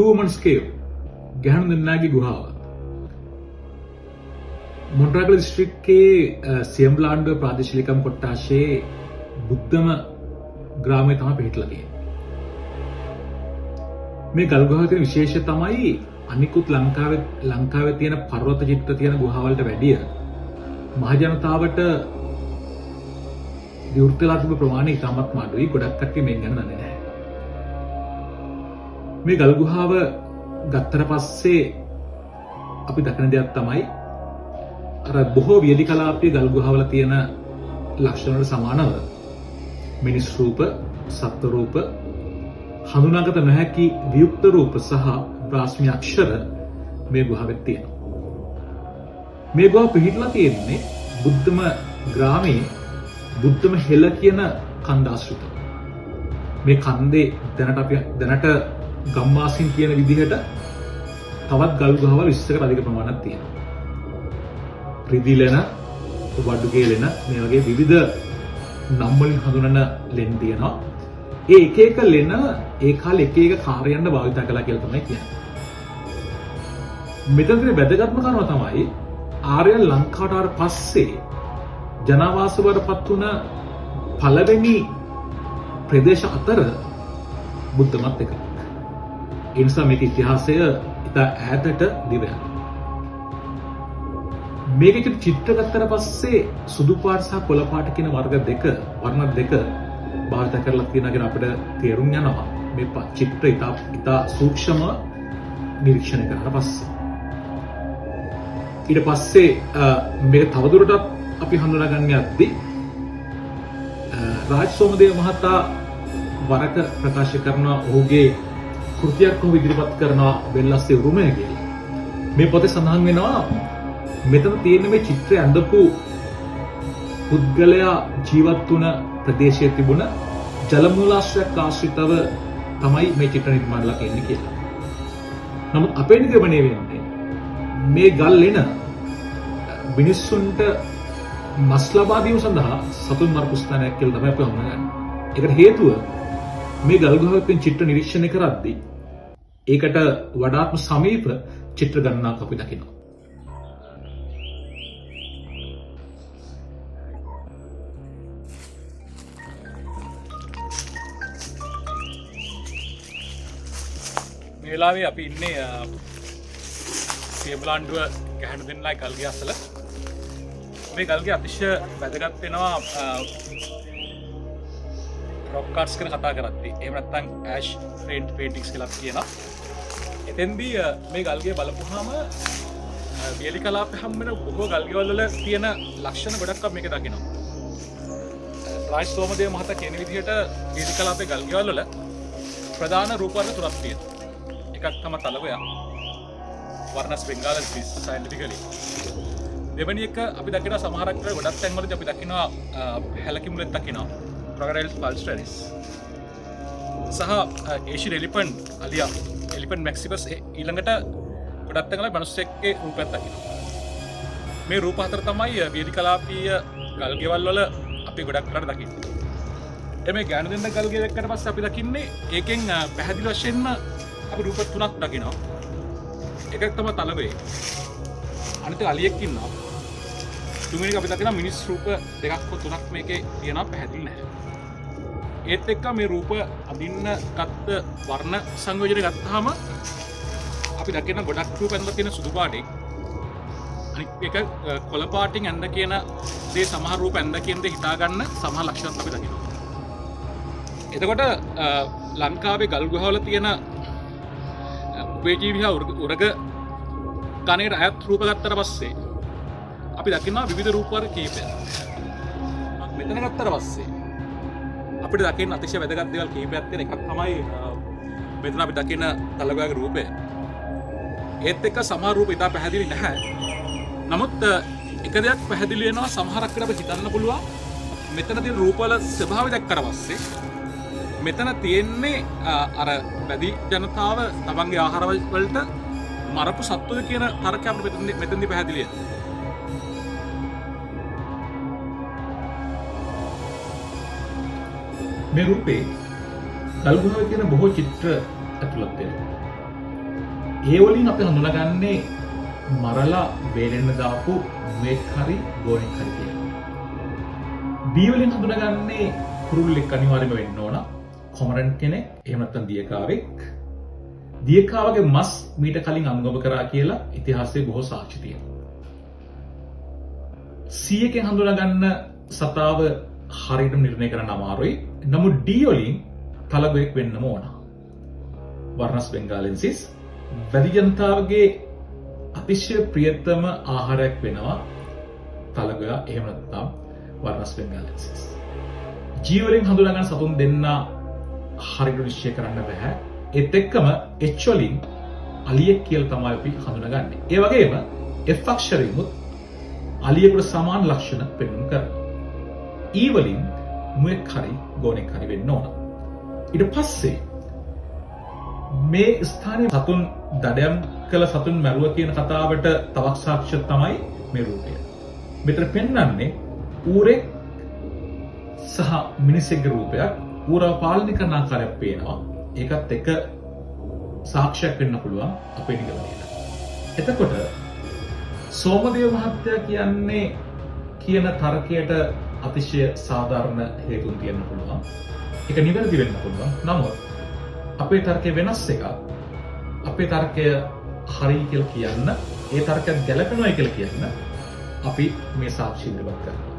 two women's cave ගැහැණු දෙන්නාගේ ගුහාව මොන්ට්‍රාගල් දිස්ත්‍රික්කයේ සියම්ලාන්ඩුව ප්‍රාදේශීය ලේකම් කොට්ටාශයේ බුද්ධම ග්‍රාමයේ තමයි පිහිටලා තියෙන්නේ. මේ ගල් ගුහාවේ තියෙන විශේෂය තමයි අනිකුත් ලංකාවේ තියෙන පර්වත චිත්‍ර තියෙන ගුහාවලට වැඩිය මහ ජනතාවට විවෘතලා තිබෙන ප්‍රමාණය ඉතාමත් අඩුයි. ගොඩක් කට්ටිය මේක ගැන දන්නේ නැහැ. මේ ගල් ගුහාව ගත්තට පස්සේ අපි දකින දෙයක් තමයි අර බොහෝ වියලි කලාපයේ ගල් ගුහාවල තියෙන ලක්ෂණ වලට සමානව මිනිස් රූප, සත්ත්ව රූප, හඳුනාගත නොහැකි වියුක්ත රූප සහ බ්‍රාහ්මී අක්ෂර මේ ගුහාවෙත් තියෙනවා. මේ ගුහාව පිහිටලා තියෙන්නේ බුද්ධම ග්‍රාමයේ බුද්ධම හෙළ කියන කන්ද ආශ්‍රිතව. මේ කන්දේ දැනට ගම්වාසීන් කියන විදිහට තවත් ගල් ගුහාවල් 20කට අධික ප්‍රමාණයක් තියෙනවා. රිදිලෙන, වඩුගේලෙන මේ වගේ විවිධ නම් වලින් හඳුනන ලෙන් තියෙනවා. ඒ එක එක ලෙන ඒ කාලේ එක එක කාර්යයන්ට භාවිත කළා කියලා තමයි කියන්නේ. මෙතන තියෙන වැදගත්ම කාරණා තමයි ආර්යයන් ලංකාවට ආවට පස්සේ ජනාවාස වලටපත් වුණ පළවෙනි ප්‍රදේශ අතර බුද්ධමත් එකක්. ඒ නිසා මේක ඉතිහාසය ඉතා ඈතට දිව යනවා. මේකේ චිත්‍ර ගත්තට පස්සේ සුදු පාට සහ කොළ පාට කියන වර්ණ දෙක භාවිත කරලා තියෙනවා අපිට තේරුම් යනවා. මේ චිත්‍ර ඉතා සූක්ෂම නිරීක්ෂණය කරලා පස්සේ ඊට පස්සේ මේක තවදුරටත් අපි හඳුනාගන්න යද්දී රාජ් සෝමදේව මහතා වරක ප්‍රකාශ කරන ඔහුගේ කෘතියක් ඔහු ඉදිරිපත් කරනවා වෙල්ලස්සේ උරුමය කියලා. මේ පොතේ සඳහන් වෙනවා මෙතන තියෙන මේ චිත්‍රය ඇඳපු පුද්ගලයා ජීවත් වුණ ප්‍රදේශයේ තිබුණ ජලමූලාශ්‍රයක් ආශ්‍රිතව තමයි මේ චිත්‍ර නිර්මාණලා කියන්නේ කියලා. නමුත් අපේ නිගමනය වෙන්නේ මේ ගල් එන මිනිස්සුන්ට මස් ලබා දීම සඳහා සතුන් මරපු ස්ථානයක් කියලා තමයි අපි හඳුනගන්නේ. ඒකට හේතුව මේ ගල් ගුහාවේ තියෙන චිත්‍ර නිරීක්ෂණය කරද්දී ඒකට වඩාත්ම සමීප චිත්‍ර ගණනාවක් අපි දකිනවා. මේ වෙලාවේ අපි ඉන්නේ සියම්ලාන්ඩුව ගැහැණු දෙන්නයි ගල්ගේ අසල. මේ ගල්ගේ අතිශය වැදගත් වෙනවා රොක් කාර්ඩ්ස් ගැන කතා කරද්දී. එහෙම නැත්නම් ඇෂ් පේන්ටින්ග්ස් කියලා කියනවා. එතෙන්දී මේ ගල්ගේ බලපුවාම වියලි කලාපේ හම් වෙන බොහෝ ගල්ගෙවල් වල තියෙන ලක්ෂණ ගොඩක් අපි මේක දකිනවා. රාජ් සෝමදේව මහතා කියන විදිහට වියලි කලාපේ ගල්ගෙවල් වල ප්‍රධාන රූප වර්ග තුනක් තියෙනවා. එකක් තමයි තලගොයා. වර්ණස් බෙන්ගාලස් සයන්ටිෆිකලි. දෙවැනි එක අපි දකිනවා සමහරක් වෙලාවට ගොඩක් තැන්වලදී අපි දකිනවා හැලකිමුලෙත් දකිනවා crocodiles palstralis සහ ඒෂියන් එලිෆන්ට් අලියා එලිෆන්ට් මැක්සිකස් ඊළඟට ගොඩක් තැන්වල මනුස්සයෙක්ගේ රූපයක් දකිනවා. මේ රූප හතර තමයි වියලි කලාපීය ගල්ගෙවල් වල අපි ගොඩක් කරලා දකින්නේ. මේ ගැහැණු දෙන්න ගල්ගෙ දැක්කට පස්සේ අපි දකින්නේ ඒකෙන් පැහැදිලි වශයෙන්ම අපි රූප තුනක් දකිනවා. එකක් තමයි තලගොයේ. අනිත් අලියෙක් ඉන්නවා. තුන්වෙනි එක අපි දකිනවා මිනිස් රූප දෙකක් හෝ තුනක් මේකේ තියෙනවා පැහැදිලි නැහැ. ඒත් එක්ක මේ රූප අඳින්න ගත්ත වර්ණ සංයෝජනය ගත්තාම අපි දකින ගොඩක් රූප ඇඳලා තියෙන සුදු පාටේ. අනිත් එක කොළ පාටින් ඇඳ කියන දේ සමහර රූප ඇඳ කියන දේ හිතා ගන්න සමහර ලක්ෂණ අපි දකිනවා. එතකොට ලංකාවේ ගල් ගුහාවල තියෙන උපජීවී උරග ගණයට අයත් රූප ගත්තට පස්සේ අපි දකිනවා විවිධ රූප වර්ග කීපයක්. මෙතන ගත්තට පස්සේ අපිට දකින්න අතිශය වැදගත් දේවල් කීපයක් තියෙන එකක් තමයි මෙතන අපි දකින තලගොයාගේ රූපය. ඒත් එක්ක සමහර රූප ඉතා පැහැදිලි නැහැ. නමුත් එක දෙයක් පැහැදිලි වෙනවා සමහරක් වෙලාවට හිතන්න පුළුවන් මෙතන තියෙන රූපවල ස්වභාවය දැක්කට පස්සේ මෙතන තියෙන්නේ අර වැඩි ජනතාව තමන්ගේ ආහාර වලට මරපු සත්තුද කියන තර්කය අපිට මෙතනදී පැහැදිලියි. මේ රූපේ ගල් ගුහාවේ තියෙන බොහෝ චිත්‍ර ඇතුළත් වෙනවා. ඒ වලින් අපි හඳුනගන්නේ මරලා වේලෙන්න දාපු මේක හරි ගෝනෙක් හරි කියලා. B වලින් හඳුනගන්නේ කුරුල්ලෙක් අනිවාර්යයෙන්ම වෙන්න ඕන. කොමරන් කෙනෙක්, එහෙම නැත්නම් දියකාවෙක්. දියකාවගේ මස් මීට කලින් අනුගම කරා කියලා ඉතිහාසයේ බොහෝ සාක්ෂි තියෙනවා. C එකෙන් හඳුනගන්න සතාව හරියටම නිර්ණය කරන්න අමාරුයි. නමුත් D වලින් තලගොයෙක් වෙන්නම ඕන. වර්නස් බෙන්ගාලෙන්සිස් වැඩි ජනතාවගේ අතිශය ප්‍රියතම ආහාරයක් වෙනවා තලගොයා, එහෙම නැත්නම් වර්නස් බෙන්ගාලෙන්සිස්. G වලින් හඳුනාගන්න සතුන් දෙන්න හරියට නිශ්චය කරන්න බෑ. ඒත් එක්කම H වලින් අලියෙක් කියලා තමයි අපි හඳුනාගන්නේ. ඒ වගේම F අක්ෂරයෙමුත් අලියෙකුට සමාන ලක්ෂණ පෙන්වන්න කරනවා. E වලින් මුවෙක් හරි ගෝනෙක් හරි වෙන්න ඕන. ඊට පස්සේ මේ ස්ථානයේ සතුන් දඩයම් කළ සතුන් මැරුව කියන කතාවට තවත් සාක්ෂි තමයි මේ රූපය. මෙතන පෙන්වන්නේ ඌරෙක් සහ මිනිසෙක්ගේ රූපයක්. ඌරව පාලනය කරන ආකාරයක් පේනවා. ඒකත් එක සාක්ෂියක් වෙන්න පුළුවන් අපේ නිගමනයට. එතකොට සෝමදේව මහත්තයා කියන්නේ කියන තර්කයට අතිශය සාධාරණ හේතුන් තියෙන්න පුළුවන්. ඒක නිවැරදි වෙන්න පුළුවන්. නමුත් අපේ තර්කය වෙනස් එකක්. අපේ තර්කය හරි කියලා කියන්න, ඒ තර්කයක් ගැලපෙනවා කියලා කියන්න අපි මේ සාක්ෂි ඉදිරිපත් කරනවා.